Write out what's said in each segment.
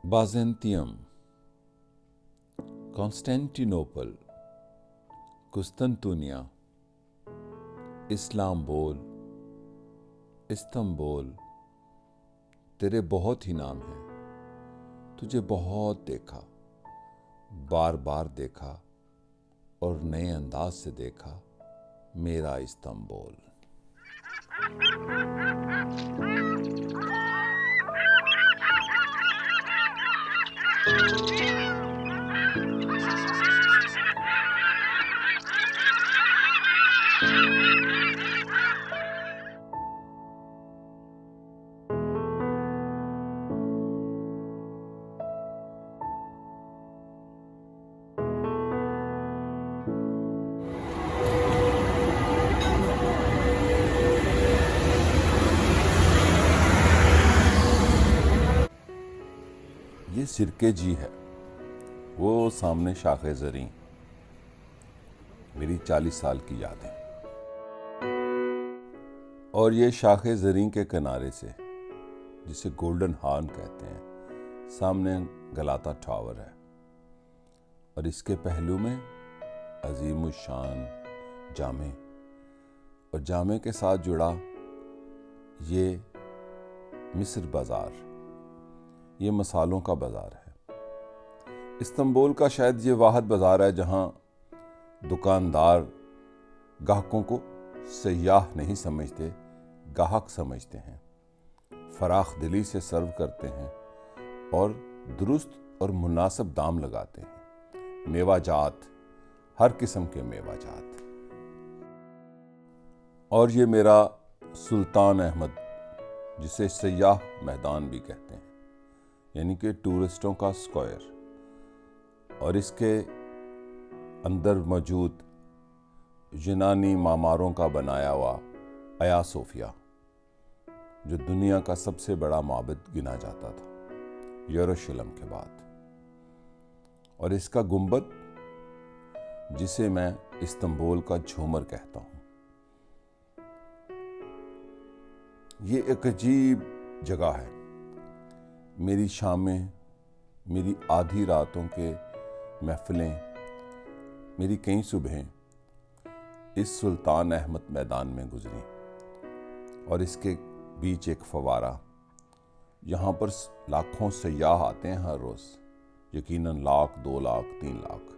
بازنطیم، کانسٹینٹینوپل، قسطنطنیہ، Istanbul, تیرے بہت ہی نام ہیں۔ تجھے بہت دیکھا، بار بار دیکھا اور نئے انداز سے دیکھا، میرا استنبول۔ یہ سرکے جی ہے، وہ سامنے شاخ زریں، میری 40 سال کی یادیں۔ اور یہ شاخ زریں کے کنارے سے، جسے گولڈن ہارن کہتے ہیں، سامنے گلاتا ٹاور ہے، اور اس کے پہلو میں عظیم الشان جامع، اور جامع کے ساتھ جڑا یہ مصر بازار، یہ مسالوں کا بازار ہے۔ استنبول کا شاید یہ واحد بازار ہے جہاں دکاندار گاہکوں کو سیاح نہیں سمجھتے، گاہک سمجھتے ہیں، فراخ دلی سے سرو کرتے ہیں اور درست اور مناسب دام لگاتے ہیں۔ میوہ جات، ہر قسم کے میوہ جات۔ اور یہ میرا سلطان احمد، جسے سیاح میدان بھی کہتے ہیں، یعنی کہ ٹورسٹوں کا سکوائر، اور اس کے اندر موجود یونانی معماروں کا بنایا ہوا آیا صوفیہ، جو دنیا کا سب سے بڑا معبد گنا جاتا تھا یروشلم کے بعد، اور اس کا گنبد، جسے میں استنبول کا جھومر کہتا ہوں۔ یہ ایک عجیب جگہ ہے۔ میری شامیں، میری آدھی راتوں کے محفلیں، میری کئی صبحیں اس سلطان احمد میدان میں گزری، اور اس کے بیچ ایک فوارہ۔ یہاں پر لاکھوں سیاح آتے ہیں ہر روز، یقیناً 1,00,000، 2,00,000، 3,00,000،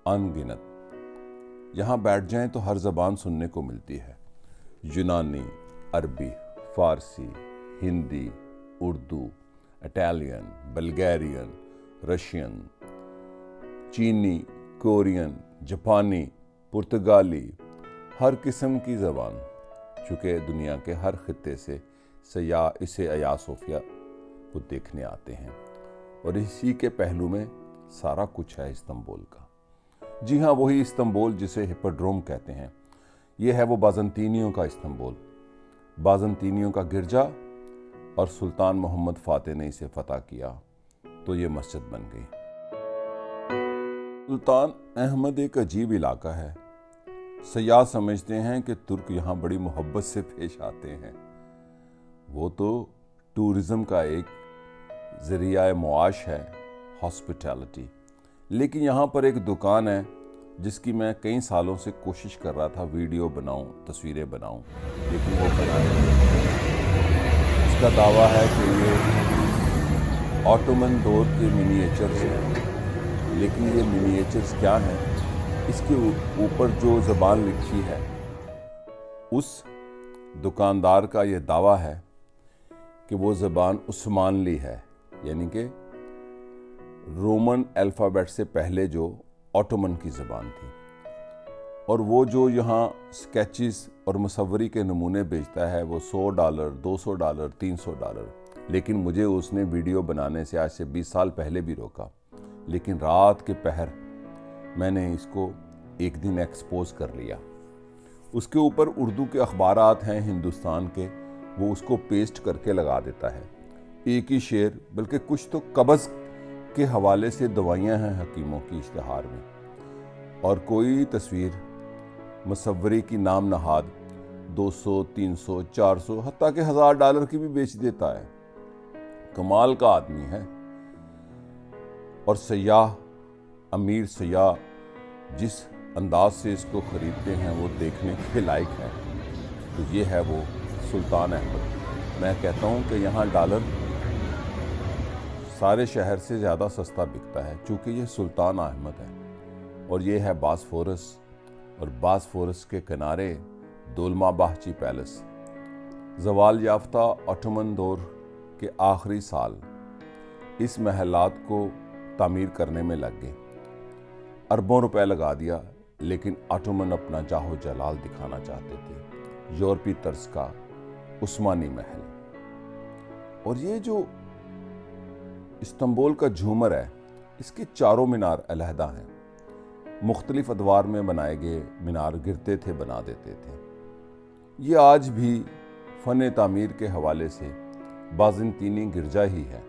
ان گنت۔ یہاں بیٹھ جائیں تو ہر زبان سننے کو ملتی ہے، یونانی، عربی، فارسی، ہندی، اردو، اٹالین، بلگیرین، رشین، چینی، کورین، جاپانی، پرتگالی، ہر قسم کی زبان، چونکہ دنیا کے ہر خطے سے سیاح اسے آیا صوفیہ کو دیکھنے آتے ہیں، اور اسی کے پہلو میں سارا کچھ ہے استنبول کا۔ جی ہاں، وہی استنبول جسے ہپوڈروم کہتے ہیں۔ یہ ہے وہ بازنطینیوں کا استنبول، بازنطینیوں کا گرجا، اور سلطان محمد فاتح نے اسے فتح کیا تو یہ مسجد بن گئی۔ سلطان احمد ایک عجیب علاقہ ہے۔ سیاح سمجھتے ہیں کہ ترک یہاں بڑی محبت سے پیش آتے ہیں۔ وہ تو ٹورزم کا ایک ذریعہ معاش ہے، ہاسپٹیلٹی۔ لیکن یہاں پر ایک دکان ہے جس کی میں کئی سالوں سے کوشش کر رہا تھا ویڈیو بناؤں، تصویریں بناؤں، لیکن وہ اس کا دعویٰ ہے کہ یہ آٹومن دور کے منیچرز ہیں، لیکن یہ منیچرز کیا ہیں؟ اس کے اوپر جو زبان لکھی ہے، اس دکاندار کا یہ دعویٰ ہے کہ وہ زبان عثمانلی ہے، یعنی کہ رومن الفابیٹ سے پہلے جو آٹومن کی زبان تھی، اور وہ جو یہاں سکیچز اور مصوری کے نمونے بیچتا ہے وہ $100، $200، $300، لیکن مجھے اس نے ویڈیو بنانے سے آج سے 20 سال پہلے بھی روکا، لیکن رات کے پہر میں نے اس کو ایک دن ایکسپوز کر لیا۔ اس کے اوپر اردو کے اخبارات ہیں ہندوستان کے، وہ اس کو پیسٹ کر کے لگا دیتا ہے، ایک ہی شعر، بلکہ کچھ تو قبض کے حوالے سے دوائیاں ہیں حکیموں کی اشتہار میں، اور کوئی تصویر مصوری کی نام نہاد 200، 300، 400، حتیٰ کہ $1,000 کی بھی بیچ دیتا ہے۔ کمال کا آدمی ہے۔ اور سیاح امیر سیاح جس انداز سے اس کو خریدتے ہیں وہ دیکھنے کے لائق ہے۔ تو یہ ہے وہ سلطان احمد۔ میں کہتا ہوں کہ یہاں ڈالر سارے شہر سے زیادہ سستا بکتا ہے، چونکہ یہ سلطان احمد ہے اور یہ ہے باسفورس، اور باسفورس کے کنارے دولما باہچی پیلس۔ زوال یافتہ آٹومن دور کے آخری سال اس محلات کو تعمیر کرنے میں لگ گئے، اربوں روپے لگا دیا، لیکن آٹومن اپنا جاہو جلال دکھانا چاہتے تھے، یورپی طرز کا عثمانی محل۔ اور یہ جو استنبول کا جھومر ہے، اس کے چاروں مینار علیحدہ ہیں، مختلف ادوار میں بنائے گئے مینار گرتے تھے، بنا دیتے تھے۔ یہ آج بھی فن تعمیر کے حوالے سے بازنطینی گرجا ہی ہے،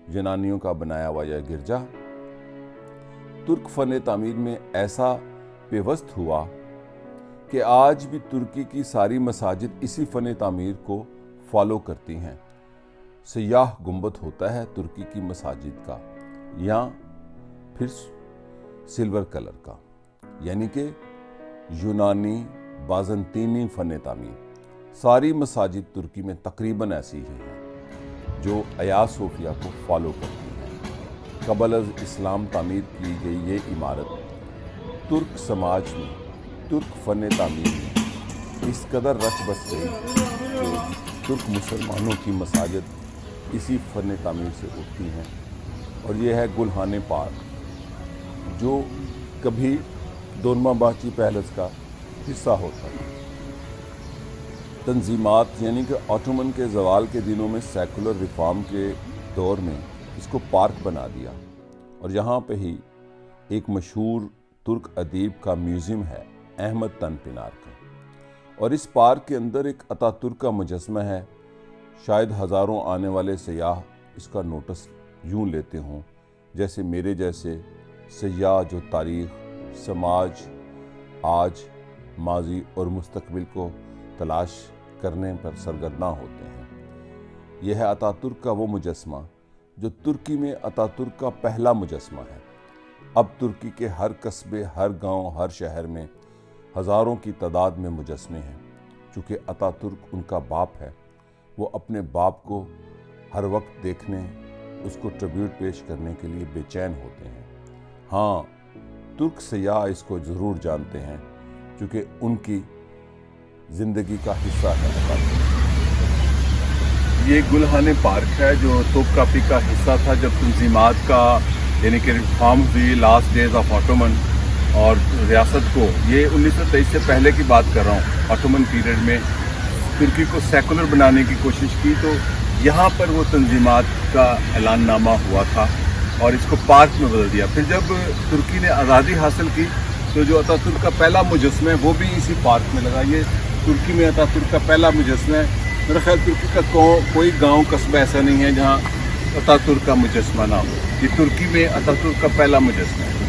یونانیوں کا بنایا ہوا یہ گرجا ترک فن تعمیر میں ایسا پیوست ہوا کہ آج بھی ترکی کی ساری مساجد اسی فن تعمیر کو فالو کرتی ہیں۔ سیاہ گنبد ہوتا ہے ترکی کی مساجد کا، یا پھر سلور کلر کا، یعنی کہ یونانی بازنطینی فن تعمیر۔ ساری مساجد ترکی میں تقریباً ایسی ہی ہیں جو آیا صوفیہ کو فالو کرتی ہیں۔ قبل از اسلام تعمیر کی گئی یہ عمارت ترک سماج میں، ترک فن تعمیر میں اس قدر رچ بس گئی کہ ترک مسلمانوں کی مساجد اسی فن تعمیر سے اٹھتی ہیں۔ اور یہ ہے گلہان پارک، جو کبھی دولما باہچی پیلس کا حصہ ہوتا ہے۔ تنظیمات یعنی کہ آٹومن کے زوال کے دنوں میں سیکولر ریفارم کے دور میں اس کو پارک بنا دیا، اور یہاں پہ ہی ایک مشہور ترک ادیب کا میوزیم ہے، احمد تنپنار کا، اور اس پارک کے اندر ایک اتا ترک کا مجسمہ ہے۔ شاید ہزاروں آنے والے سیاح اس کا نوٹس یوں لیتے ہوں جیسے میرے جیسے سیاح جو تاریخ، سماج، آج، ماضی اور مستقبل کو تلاش کرنے پر سرگرداں ہوتے ہیں۔ یہ ہے اتا ترک کا وہ مجسمہ جو ترکی میں اتا ترک کا پہلا مجسمہ ہے۔ اب ترکی کے ہر قصبے، ہر گاؤں، ہر شہر میں ہزاروں کی تعداد میں مجسمے ہیں۔ چونکہ اتا ترک ان کا باپ ہے، وہ اپنے باپ کو ہر وقت دیکھنے، اس کو ٹریبیوٹ پیش کرنے کے لیے بے چین ہوتے ہیں۔ ہاں، ترک سیاح اس کو ضرور جانتے ہیں، چونکہ ان کی زندگی کا حصہ ہے اتا ترک۔ یہ گلہان پارک ہے جو توپ کاپی کا حصہ تھا جب تنظیمات کا یعنی کہ ریفارم ہوئی، لاسٹ ڈیز آف آٹومن، اور ریاست کو، یہ 1923 سے پہلے کی بات کر رہا ہوں، آٹومن پیریڈ میں ترکی کو سیکولر بنانے کی کوشش کی، تو یہاں پر وہ تنظیمات کا اعلان نامہ ہوا تھا اور اس کو پارک میں بدل دیا۔ پھر جب ترکی نے آزادی حاصل کی تو جو اتا ترک کا پہلا مجسمہ ہے وہ بھی اسی پارک میں لگا۔ یہ ترکی میں اتا ترک کا پہلا مجسمہ ہے۔ میرا خیال ترکی کا کوئی گاؤں قصبہ ایسا نہیں ہے جہاں اتا ترک کا مجسمہ نہ ہو۔ یہ ترکی میں اتا ترک کا پہلا مجسمہ ہے۔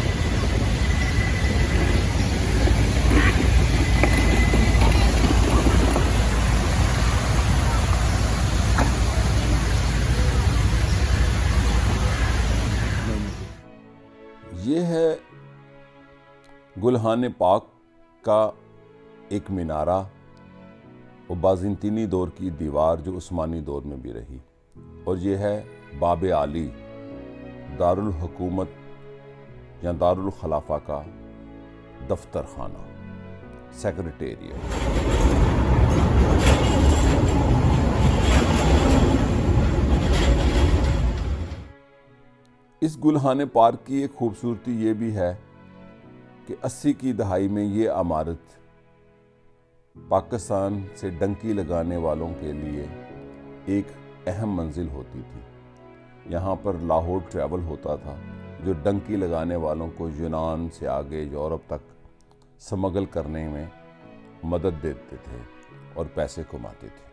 یہ ہے گلہان پاک کا ایک مینارہ، وہ بازنطینی دور کی دیوار جو عثمانی دور میں بھی رہی، اور یہ ہے باب عالی، دارالحکومت یا دارالخلافہ کا دفتر خانہ، سیکریٹریٹ۔ اس گلہان پارک کی ایک خوبصورتی یہ بھی ہے کہ 80 کی دہائی میں یہ عمارت پاکستان سے ڈنکی لگانے والوں کے لیے ایک اہم منزل ہوتی تھی۔ یہاں پر لاہور ٹریول ہوتا تھا جو ڈنکی لگانے والوں کو یونان سے آگے یورپ تک سمگل کرنے میں مدد دیتے تھے اور پیسے کماتے تھے۔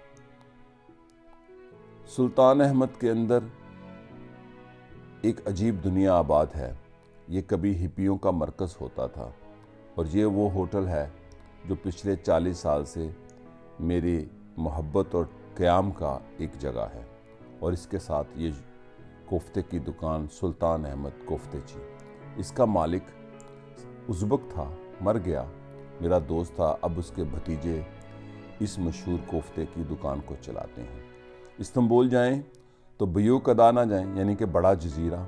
سلطان احمد کے اندر ایک عجیب دنیا آباد ہے۔ یہ کبھی ہپیوں کا مرکز ہوتا تھا، اور یہ وہ ہوٹل ہے جو پچھلے 40 سال سے میری محبت اور قیام کا ایک جگہ ہے، اور اس کے ساتھ یہ کوفتے کی دکان سلطان احمد کوفتے چی۔ اس کا مالک ازبک تھا، مر گیا، میرا دوست تھا، اب اس کے بھتیجے اس مشہور کوفتے کی دکان کو چلاتے ہیں۔ استنبول جائیں تو بیوک ادا نہ جائیں، یعنی کہ بڑا جزیرہ،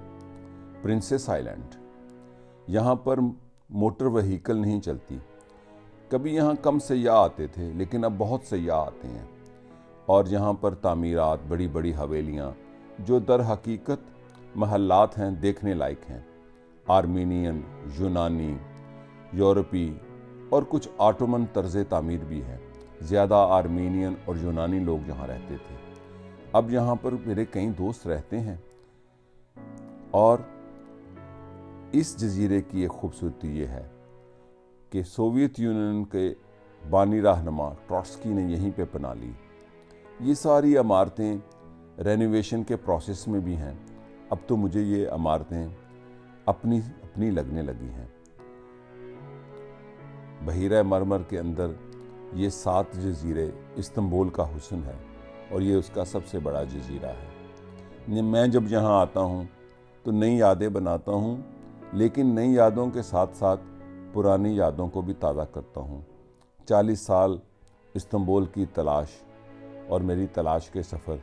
پرنسس آئلینڈ۔ یہاں پر موٹر وہیکل نہیں چلتی۔ کبھی یہاں کم سیاح آتے تھے لیکن اب بہت سیاح آتے ہیں، اور یہاں پر تعمیرات، بڑی بڑی حویلیاں جو در حقیقت محلات ہیں، دیکھنے لائق ہیں۔ آرمینین، یونانی، یورپی اور کچھ آٹومن طرز تعمیر بھی ہے۔ زیادہ آرمینین اور یونانی لوگ یہاں رہتے تھے۔ اب یہاں پر میرے کئی دوست رہتے ہیں، اور اس جزیرے کی ایک خوبصورتی یہ ہے کہ سوویت یونین کے بانی رہنما ٹروٹسکی نے یہیں پہ پناہ لی۔ یہ ساری عمارتیں رینوویشن کے پروسیس میں بھی ہیں۔ اب تو مجھے یہ عمارتیں اپنی لگنے لگی ہیں۔ بحیرہ مرمر کے اندر یہ 7 جزیرے استنبول کا حسن ہے، اور یہ اس کا سب سے بڑا جزیرہ ہے۔ میں جب یہاں آتا ہوں تو نئی یادیں بناتا ہوں، لیکن نئی یادوں کے ساتھ ساتھ پرانی یادوں کو بھی تازہ کرتا ہوں۔ 40 سال استنبول کی تلاش اور میری تلاش کے سفر،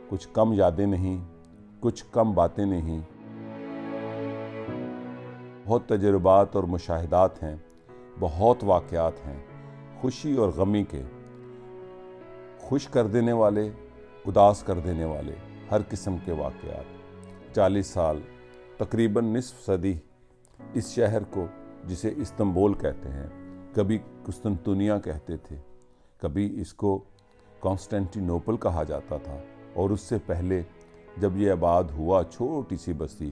کچھ کم یادیں نہیں، کچھ کم باتیں نہیں، بہت تجربات اور مشاہدات ہیں، بہت واقعات ہیں، خوشی اور غمی کے، خوش کر دینے والے، اداس کر دینے والے، ہر قسم کے واقعات۔ 40 سال، تقریباً نصف صدی اس شہر کو، جسے استنبول کہتے ہیں، کبھی قسطنطنیہ کہتے تھے، کبھی اس کو کانسٹینٹی نوپل کہا جاتا تھا، اور اس سے پہلے جب یہ آباد ہوا چھوٹی سی بستی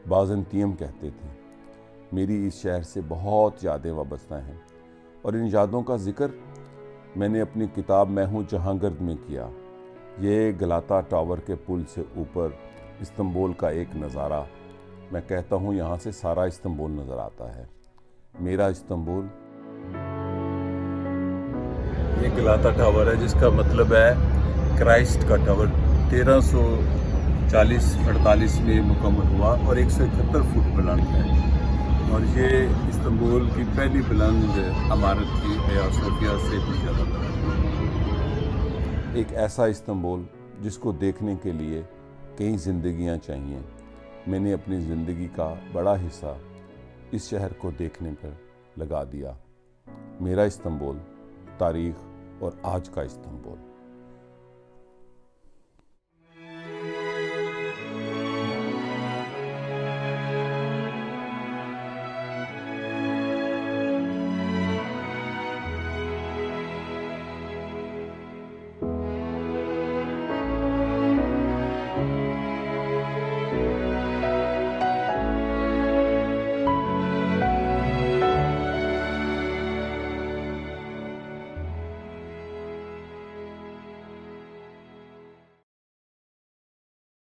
بازنطیم کہتے تھے۔ میری اس شہر سے بہت یادیں وابستہ ہیں، اور ان یادوں کا ذکر میں نے اپنی کتاب میں ہوں جہاں گرد میں کیا۔ یہ گلاتا ٹاور کے پل سے اوپر استنبول کا ایک نظارہ، میں کہتا ہوں یہاں سے سارا استنبول نظر آتا ہے۔ میرا استنبول یہ گلاتا ٹاور ہے، جس کا مطلب ہے کرائسٹ کا ٹاور۔ 1340-48 میں مکمل ہوا اور 171 فٹ بلند ہے، اور یہ استنبول کی پہلی بلند عمارت تھی، ہیا صوفیہ سے بھی زیادہ بلند۔ ایک ایسا استنبول جس کو دیکھنے کے لیے کئی زندگیاں چاہیے۔ میں نے اپنی زندگی کا بڑا حصہ اس شہر کو دیکھنے پر لگا دیا۔ میرا استنبول، تاریخ اور آج کا استنبول۔